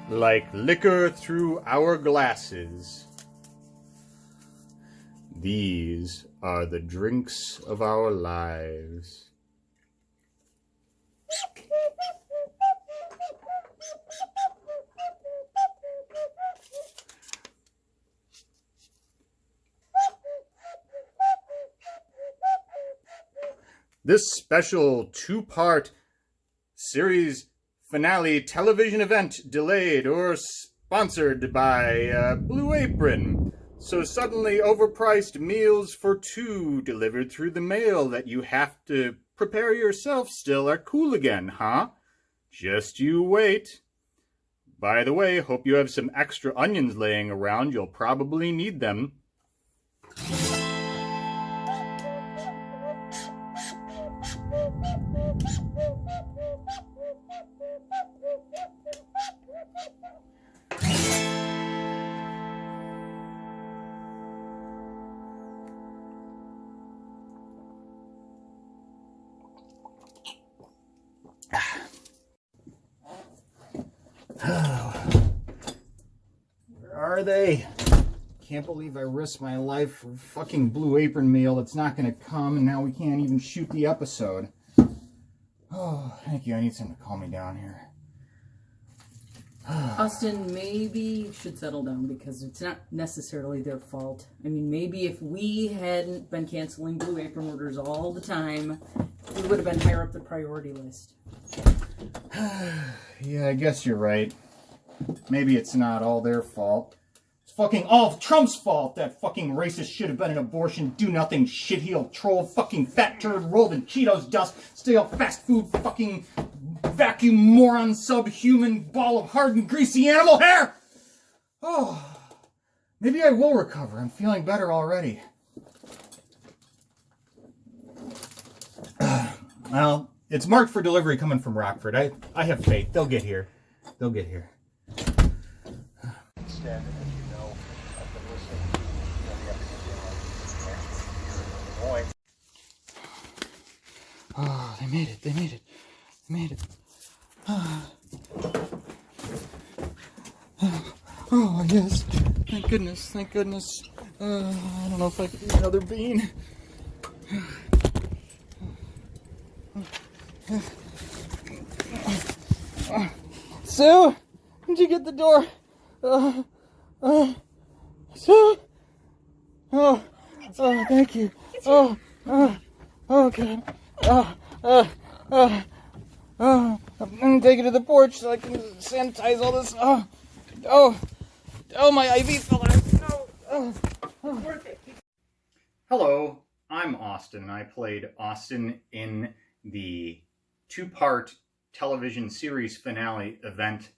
like liquor through our glasses. These are the drinks of our lives. This special two-part series finale television event delayed or sponsored by Blue Apron. So suddenly overpriced meals for two delivered through the mail that you have to prepare yourself still are cool again, huh? Just you wait. By the way, hope you have some extra onions laying around. You'll probably need them. Where are they? Can't believe I risked my life for fucking Blue Apron meal that's not going to come, and now we can't even shoot the episode. Oh, thank you. I need someone to calm me down here. Austin, maybe you should settle down because it's not necessarily their fault. I mean, maybe if we hadn't been canceling Blue Apron orders all the time, we would have been higher up the priority list. Yeah, I guess you're right. Maybe it's not all their fault. It's fucking all Trump's fault. That fucking racist should have been an abortion, do-nothing, shit-heel troll, fucking fat turd rolled in Cheetos dust, stale fast food, fucking vacuum moron, subhuman ball of hard and greasy animal hair! Oh, maybe I will recover. I'm feeling better already. Well, it's marked for delivery coming from Rockford. I have faith. They'll get here. They'll get here. Instead, as you know, I've been listening to the Illinois. Oh, they made it. They made it. They made it. Oh, yes. Thank goodness. Thank goodness. I don't know if I could eat another bean. Sue, did you get the door? Sue? Oh, thank you. Oh, God. I'm gonna take it to the porch so I can sanitize all this. My IV fell out. Hello, I'm Austin. I played Austin in the two-part television series finale event,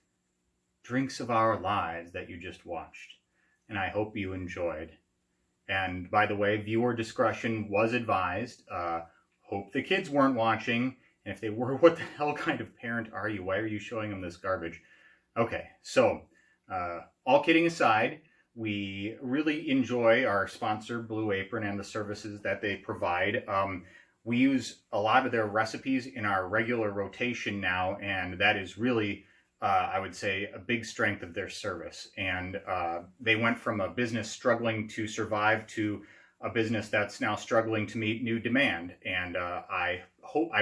Drinks of Our Lives, that you just watched. And I hope you enjoyed. And by the way, viewer discretion was advised. Hope the kids weren't watching. And if they were, what the hell kind of parent are you? Why are you showing them this garbage? Okay, so all kidding aside, we really enjoy our sponsor, Blue Apron, and the services that they provide. We use a lot of their recipes in our regular rotation now, and that is really, I would say, a big strength of their service. And they went from a business struggling to survive to a business that's now struggling to meet new demand. And I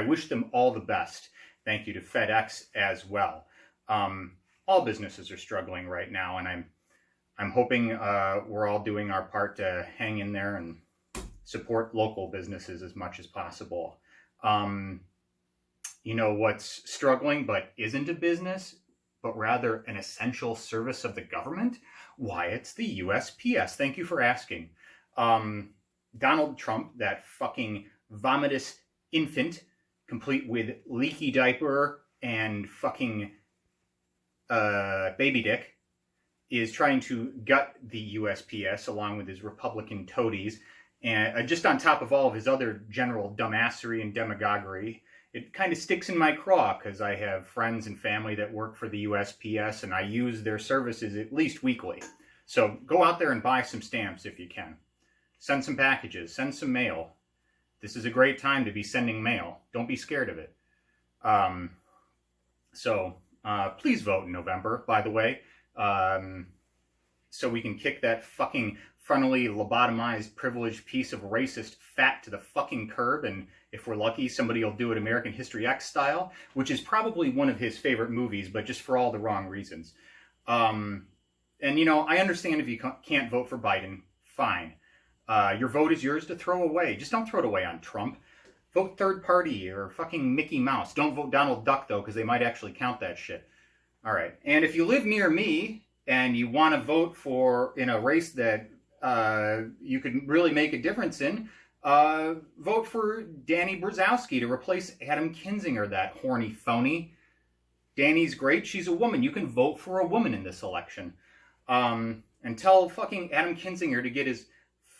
wish them all the best. Thank you to FedEx as well. All businesses are struggling right now, and I'm hoping we're all doing our part to hang in there and support local businesses as much as possible. You know what's struggling but isn't a business, but rather an essential service of the government? Why, it's the USPS. Thank you for asking. Donald Trump, that fucking vomitous infant, complete with leaky diaper and fucking baby dick, is trying to gut the USPS along with his Republican toadies, and just on top of all of his other general dumbassery and demagoguery. It kind of sticks in my craw because I have friends and family that work for the USPS, and I use their services at least weekly. So go out there and buy some stamps if you can. Send some packages, send some mail. This is a great time to be sending mail. Don't be scared of it. So Please vote in November, by the way, so we can kick that fucking frontally lobotomized, privileged piece of racist fat to the fucking curb, and if we're lucky, somebody will do it American History X style, which is probably one of his favorite movies, but just for all the wrong reasons. And, you know, I understand if you can't vote for Biden, fine. Your vote is yours to throw away. Just don't throw it away on Trump. Vote third party or fucking Mickey Mouse. Don't vote Donald Duck, though, because they might actually count that shit. All right. And if you live near me and you want to vote for in a race that you could really make a difference in, vote for Danny Brzezowski to replace Adam Kinzinger, that horny phony. Danny's great. She's a woman. You can vote for a woman in this election. And tell fucking Adam Kinzinger to get his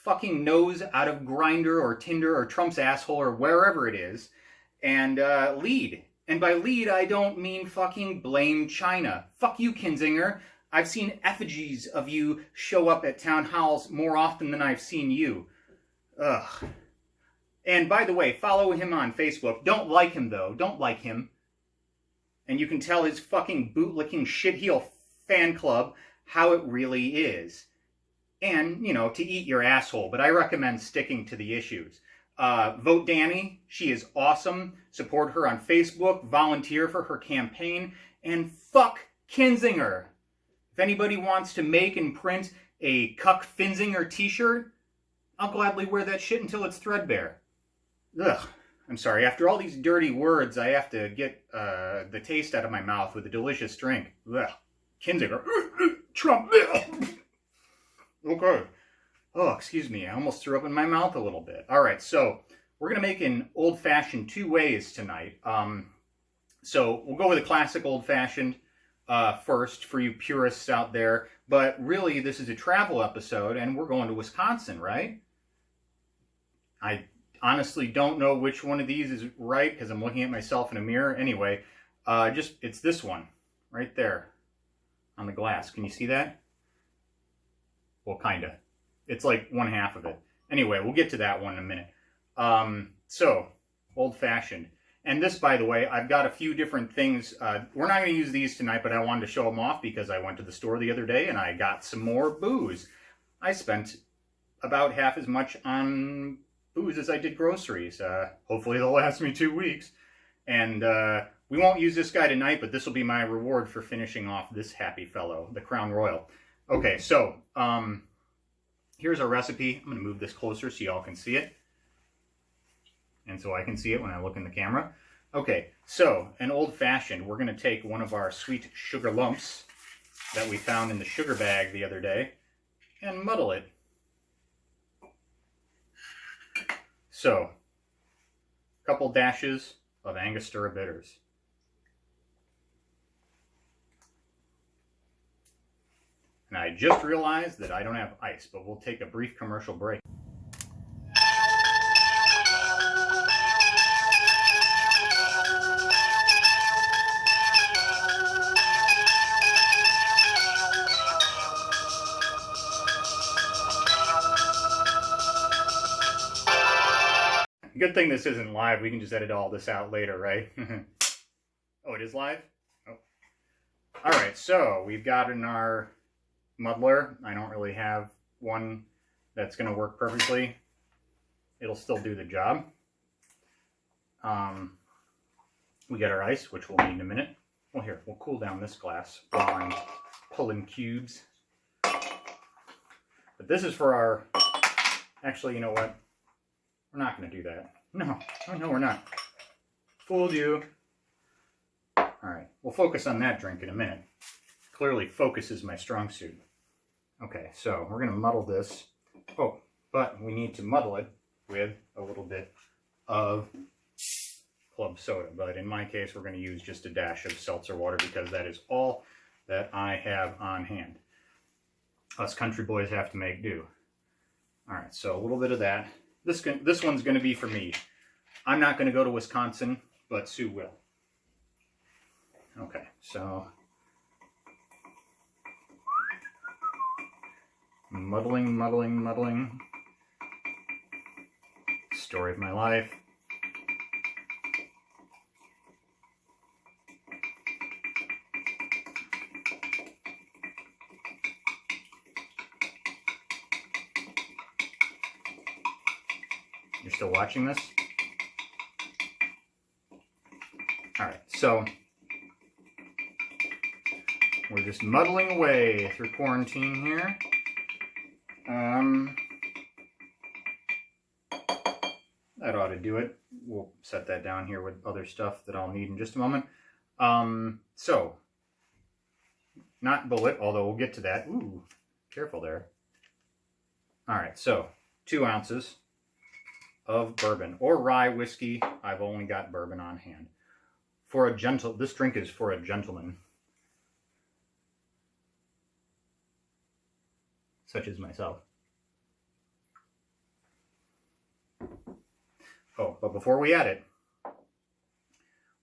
fucking nose out of Grindr or Tinder or Trump's asshole or wherever it is and lead. And by lead, I don't mean fucking blame China. Fuck you, Kinzinger. I've seen effigies of you show up at town halls more often than I've seen you. Ugh. And by the way, follow him on Facebook. Don't like him, though. Don't like him. And you can tell his fucking bootlicking shitheel fan club how it really is. And, you know, to eat your asshole. But I recommend sticking to the issues. Vote Danny. She is awesome. Support her on Facebook. Volunteer for her campaign. And fuck Kinzinger. If anybody wants to make and print a Cuck Finzinger t-shirt, I'll gladly wear that shit until it's threadbare. Ugh. I'm sorry. After all these dirty words, I have to get the taste out of my mouth with a delicious drink. Ugh. Kinzinger. Trump. Okay. Oh, excuse me. I almost threw up in my mouth a little bit. All right. So we're going to make an old-fashioned two ways tonight. So we'll go with a classic old-fashioned first for you purists out there. But really, this is a travel episode, and we're going to Wisconsin, right? I honestly don't know which one of these is right because I'm looking at myself in a mirror. Anyway, it's this one right there on the glass. Can you see that? Well, kind of. It's like one half of it. Anyway, we'll get to that one in a minute. So, old-fashioned. And this, by the way, I've got a few different things. We're not going to use these tonight, but I wanted to show them off because I went to the store the other day and I got some more booze. I spent about half as much on booze as I did groceries. Hopefully they'll last me 2 weeks. And we won't use this guy tonight, but this will be my reward for finishing off this happy fellow, the Crown Royal. Okay, so here's our recipe. I'm going to move this closer so y'all can see it. And so I can see it when I look in the camera. Okay, so an old-fashioned. We're going to take one of our sweet sugar lumps that we found in the sugar bag the other day and muddle it. So, a couple dashes of Angostura bitters. And I just realized that I don't have ice, but we'll take a brief commercial break. Good thing this isn't live. We can just edit all this out later, right? Oh, it is live? Oh. All right, so we've got in our muddler. I don't really have one that's going to work perfectly. It'll still do the job. We got our ice, which we'll need in a minute. Well, here, we'll cool down this glass while I'm pulling cubes. But this is for our... Actually, you know what? We're not going to do that. No, we're not. Fooled you. All right, we'll focus on that drink in a minute. Clearly, focus is my strong suit. Okay, so we're going to muddle this. Oh, but we need to muddle it with a little bit of club soda. But in my case, we're going to use just a dash of seltzer water because that is all that I have on hand. Us country boys have to make do. All right, so a little bit of that. This one's going to be for me. I'm not going to go to Wisconsin, but Sue will. Okay, so muddling, muddling, muddling. Story of my life. you're still watching this. Alright, so we're just muddling away through quarantine here. That ought to do it. We'll set that down here with other stuff that I'll need in just a moment. So, not bullet, although we'll get to that. Ooh, careful there. Alright, so 2 ounces of bourbon or rye whiskey. I've only got bourbon on hand. This drink is for a gentleman, such as myself. Oh, but before we add it,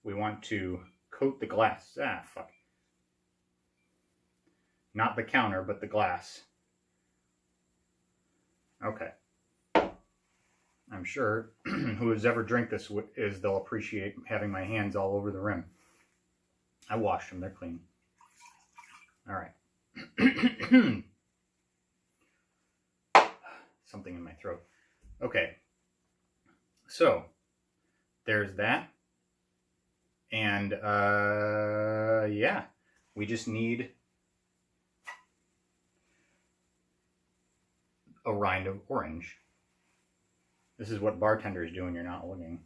we want to coat the glass. Ah, fuck. Not the counter, but the glass. Okay. I'm sure who has ever drank this they'll appreciate having my hands all over the rim. I washed them, they're clean. All right. Something in my throat. Okay. So, there's that. And, yeah. We just need a rind of orange. This is what bartenders do when you're not looking.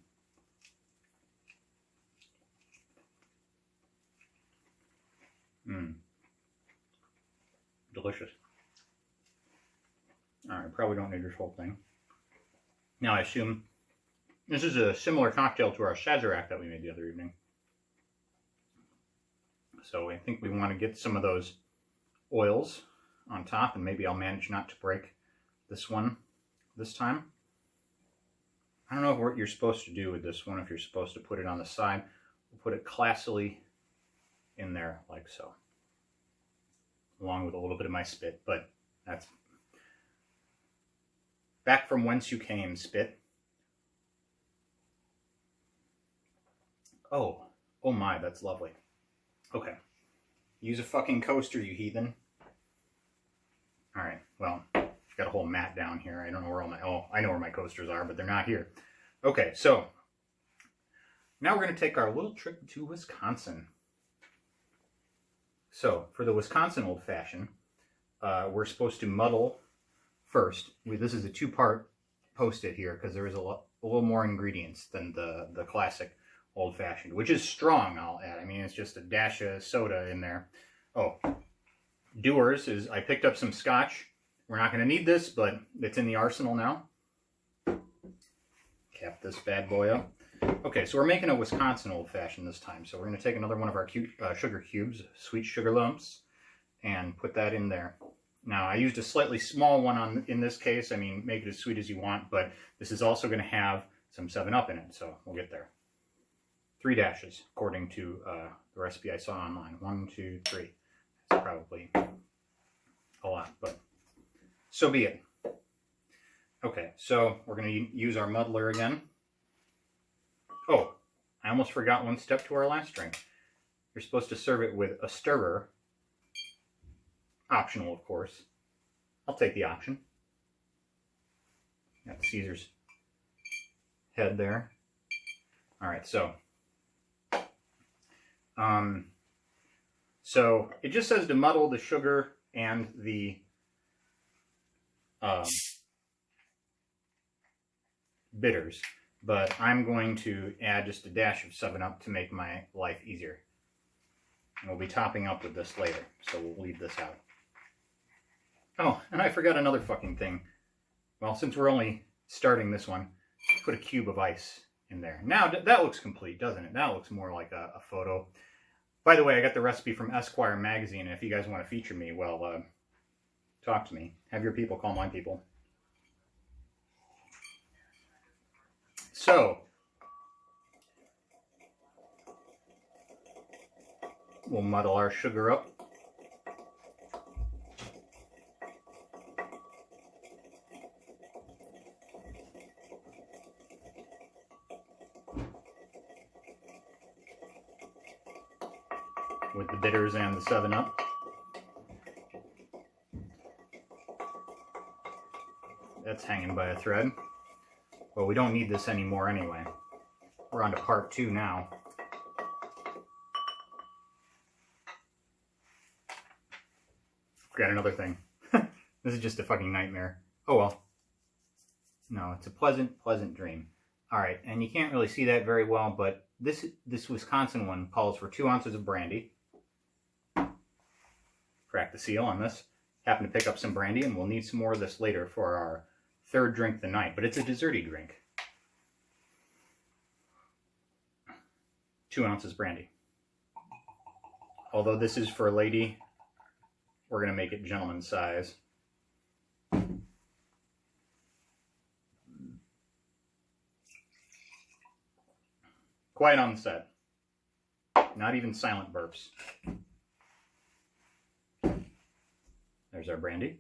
Delicious. Alright, probably don't need this whole thing. Now I assume this is a similar cocktail to our Sazerac that we made the other evening. So I think we want to get some of those oils on top, and maybe I'll manage not to break this one this time. I don't know what you're supposed to do with this one, if you're supposed to put it on the side. We'll put it classily in there like so, along with a little bit of my spit, but that's back from whence you came, spit. Oh my, that's lovely. Okay, use a fucking coaster, you heathen. Alright, well, got a whole mat down here. I don't know where all my, I know where my coasters are, but they're not here. Okay, so now we're going to take our little trip to Wisconsin. So for the Wisconsin Old Fashioned, we're supposed to muddle first. This is a 2-part post-it here because there is a little more ingredients than the classic Old Fashioned, which is strong, I'll add. I mean, it's just a dash of soda in there. Oh, Dewar's is, I picked up some scotch. We're not going to need this, but it's in the arsenal now. Cap this bad boy up. Okay, so we're making a Wisconsin Old Fashioned this time. So we're going to take another one of our cute sugar cubes, sweet sugar lumps, and put that in there. Now, I used a slightly small one in this case. I mean, make it as sweet as you want, but this is also going to have some 7-Up in it, so we'll get there. 3 dashes, according to the recipe I saw online. 1, 2, 3. That's probably a lot, but so be it. Okay, so we're going to use our muddler again. Oh, I almost forgot one step to our last drink. You're supposed to serve it with a stirrer. Optional, of course. I'll take the option. Got Caesar's head there. All right, so it just says to muddle the sugar and the bitters, but I'm going to add just a dash of 7-Up to make my life easier. And we'll be topping up with this later, so we'll leave this out. Oh, and I forgot another fucking thing. Well, since we're only starting this one, put a cube of ice in there. Now, that looks complete, doesn't it? That looks more like a photo. By the way, I got the recipe from Esquire magazine, and if you guys want to feature me, well, talk to me. Have your people call my people. So, we'll muddle our sugar up. With the bitters and the 7-Up. That's hanging by a thread. But we don't need this anymore anyway. We're on to part 2 now. Forgot another thing. This is just a fucking nightmare. Oh well. No, it's a pleasant, pleasant dream. Alright, and you can't really see that very well, but this Wisconsin one calls for 2 ounces of brandy. Crack the seal on this. Happen to pick up some brandy, and we'll need some more of this later for our 3rd drink of the night, but it's a desserty drink. 2 ounces brandy. Although this is for a lady, we're going to make it gentleman's size. Quiet on the set. Not even silent burps. There's our brandy.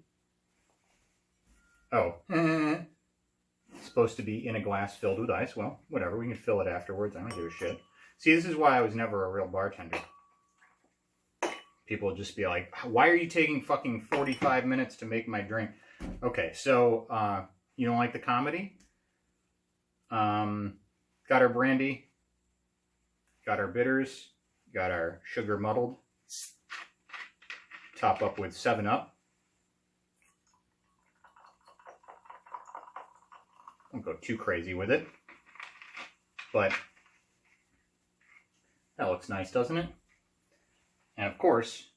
Oh. It's supposed to be in a glass filled with ice. Well, whatever. We can fill it afterwards. I don't give a shit. See, this is why I was never a real bartender. People would just be like, why are you taking fucking 45 minutes to make my drink? Okay, so, you don't like the comedy? Got our brandy. Got our bitters. Got our sugar muddled. Top up with 7-Up. Don't go too crazy with it. But that looks nice, doesn't it? And of course,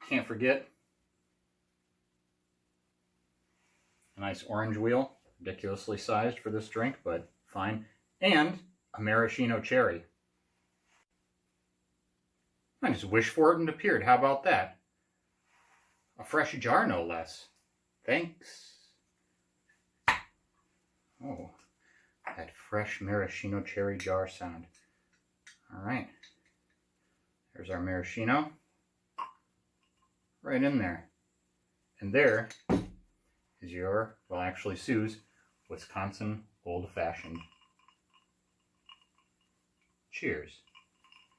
can't forget a nice orange wheel, ridiculously sized for this drink, but fine. And a maraschino cherry. I just wished for it and it appeared. How about that? A fresh jar, no less. Thanks. Oh, that fresh maraschino cherry jar sound. All right. There's our maraschino. Right in there. And there is your, well, actually Sue's, Wisconsin Old Fashioned. Cheers.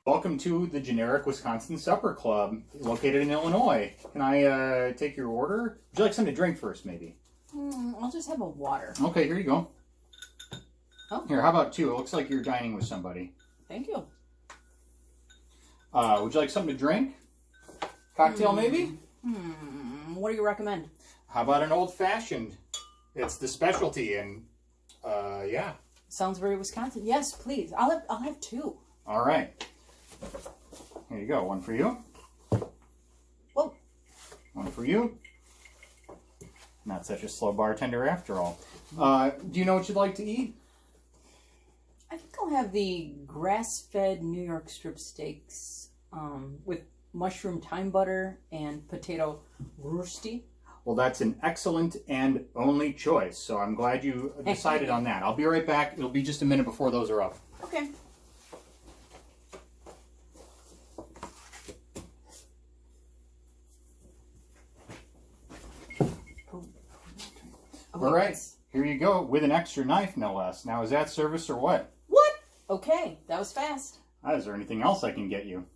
Welcome to the Generic Wisconsin Supper Club, located in Illinois. Can I take your order? Would you like something to drink first, maybe? I'll just have a water. Okay, here you go. Oh. Here, how about 2? It looks like you're dining with somebody. Thank you. Would you like something to drink? Cocktail, maybe? What do you recommend? How about an old fashioned? It's the specialty, and yeah. Sounds very Wisconsin. Yes, please. I'll have 2. All right. Here you go. 1 for you. Whoa. 1 for you. Not such a slow bartender after all. Do you know what you'd like to eat? I think I'll have the grass-fed New York strip steaks with mushroom thyme butter and potato rösti. Well, that's an excellent and only choice, so I'm glad you decided on that. I'll be right back. It'll be just a minute before those are up. Okay. All right, here you go, with an extra knife, no less. Now, is that service or what? What? Okay, that was fast. Is there anything else I can get you?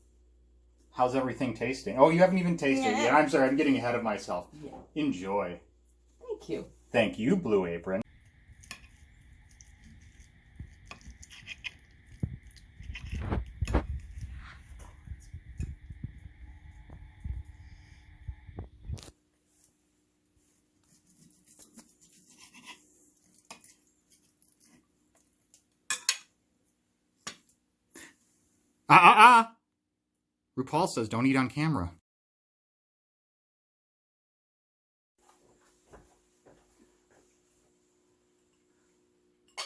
How's everything tasting? Oh, you haven't even tasted it yet. I'm sorry, I'm getting ahead of myself. Yeah. Enjoy. Thank you. Thank you, Blue Apron. RuPaul says don't eat on camera.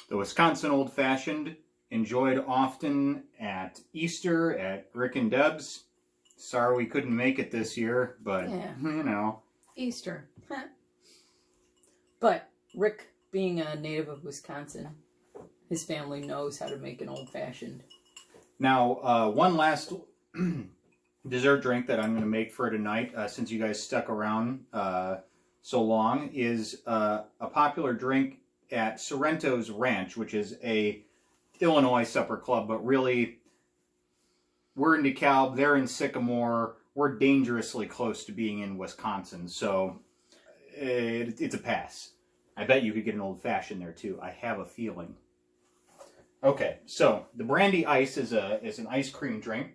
The Wisconsin Old Fashioned, enjoyed often at Easter at Rick and Deb's. Sorry we couldn't make it this year, but, you know. Easter. But Rick, being a native of Wisconsin, his family knows how to make an old-fashioned. Now, one last dessert drink that I'm going to make for tonight, since you guys stuck around so long, is a popular drink at Sorrento's Ranch, which is a Illinois supper club, but really, we're in DeKalb, they're in Sycamore, we're dangerously close to being in Wisconsin, so it's a pass. I bet you could get an old-fashioned there, too. I have a feeling. Okay, so the brandy ice is an ice cream drink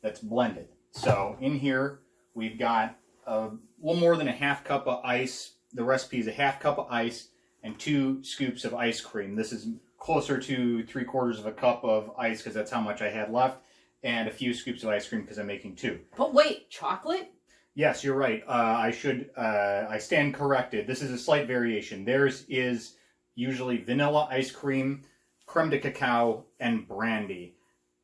that's blended. So in here, we've got a little more than a half cup of ice. The recipe is a half cup of ice and 2 scoops of ice cream. This is closer to 3/4 of a cup of ice because that's how much I had left, and a few scoops of ice cream because I'm making 2. But wait, chocolate? Yes, you're right. I stand corrected. This is a slight variation. Theirs is usually vanilla ice cream, creme de cacao, and brandy.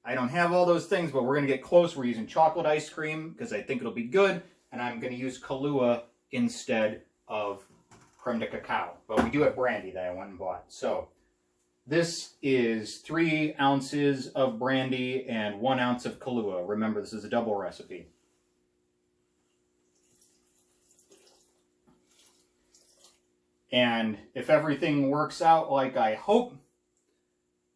I don't have all those things, but we're going to get close. We're using chocolate ice cream because I think it'll be good, and I'm going to use Kahlua instead of creme de cacao. But we do have brandy that I went and bought. So this is 3 ounces of brandy and 1 ounce of Kahlua. Remember, this is a double recipe. And if everything works out like I hope,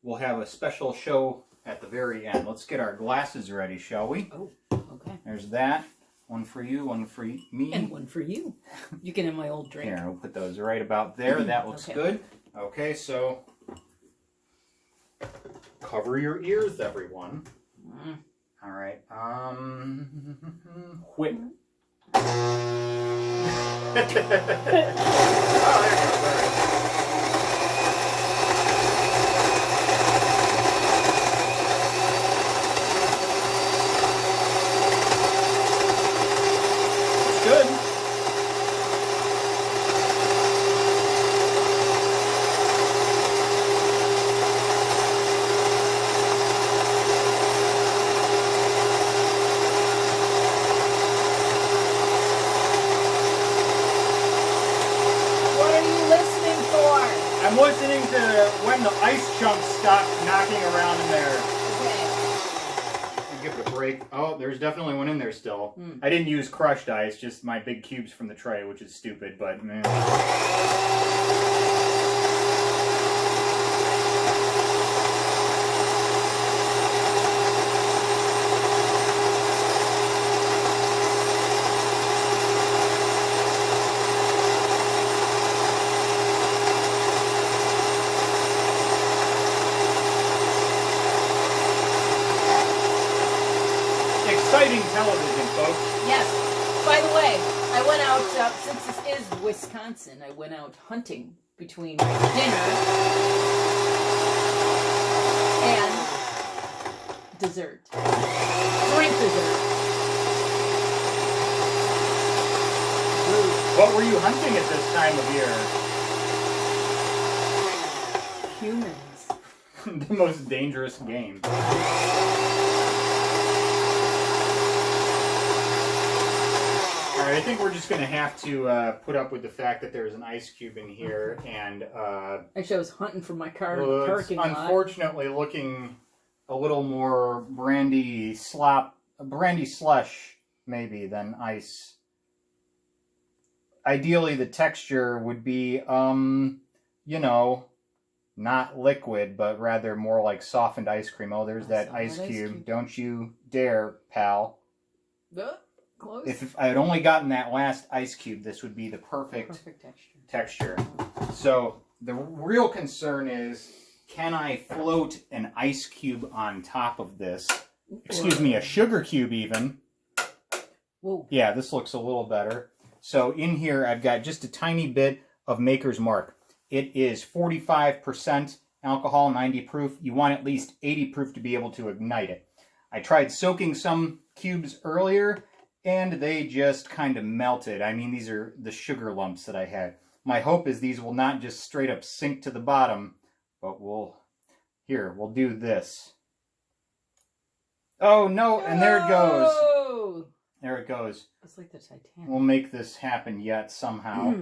we'll have a special show at the very end. Let's get our glasses ready, shall we? Oh, okay. There's that. One for you, one for me. And one for you. You can have my old drink. Here, we'll put those right about there. That looks Okay. good. Okay, so cover your ears, everyone. All right. Whip. Oh, there it goes. All right. Good. What are you listening for? I'm listening to when the ice chunks stop knocking around in there. Okay. Give it a break. Oh, there's definitely one in there still. I didn't use crushed ice, just my big cubes from the tray, which is stupid, but man. Exciting television, folks. Yes. By the way, I went out, since this is Wisconsin, I went out hunting between dinner and dessert. Drink dessert. What were you hunting at this time of year? Humans. The most dangerous game. Alright, I think we're just going to have to put up with the fact that there's an ice cube in here, and Actually, I was hunting for my car in the it's parking lot. unfortunately looking a little more brandy slush, maybe, than ice. Ideally, the texture would be, you know, not liquid, but rather more like softened ice cream. Oh, there's that ice cube. Don't you dare, pal. Close. If I had only gotten that last ice cube, this would be the perfect texture. So the real concern is, can I float an ice cube on top of this? Excuse me, a sugar cube even. Whoa. Yeah, this looks a little better. So in here, I've got just a tiny bit of Maker's Mark. It is 45% alcohol, 90 proof. You want at least 80 proof to be able to ignite it. I tried soaking some cubes earlier, and they just kind of melted. I mean, these are the sugar lumps that I had. My hope is these will not just straight up sink to the bottom, but we'll do this. Oh, no, and there it goes. Oh! There it goes. It's like the Titanic. We'll make this happen yet somehow.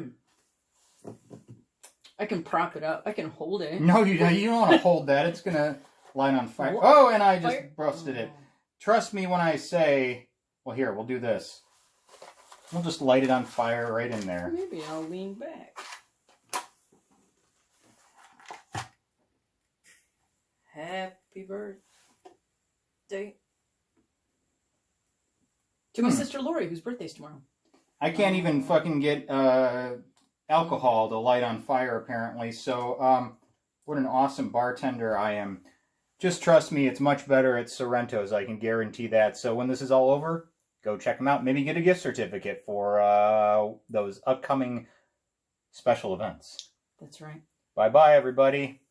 I can prop it up. I can hold it. No, you don't want to hold that. It's going to light on fire. Oh, and I just busted it. Trust me when I say... Well, here, we'll do this. We'll just light it on fire right in there. Maybe I'll lean back. Happy birthday to my sister Lori, whose birthday's tomorrow. I can't even fucking get alcohol to light on fire, apparently. So, what an awesome bartender I am. Just trust me, it's much better at Sorrento's, I can guarantee that. So when this is all over, go check them out. Maybe get a gift certificate for those upcoming special events. That's right. Bye-bye, everybody.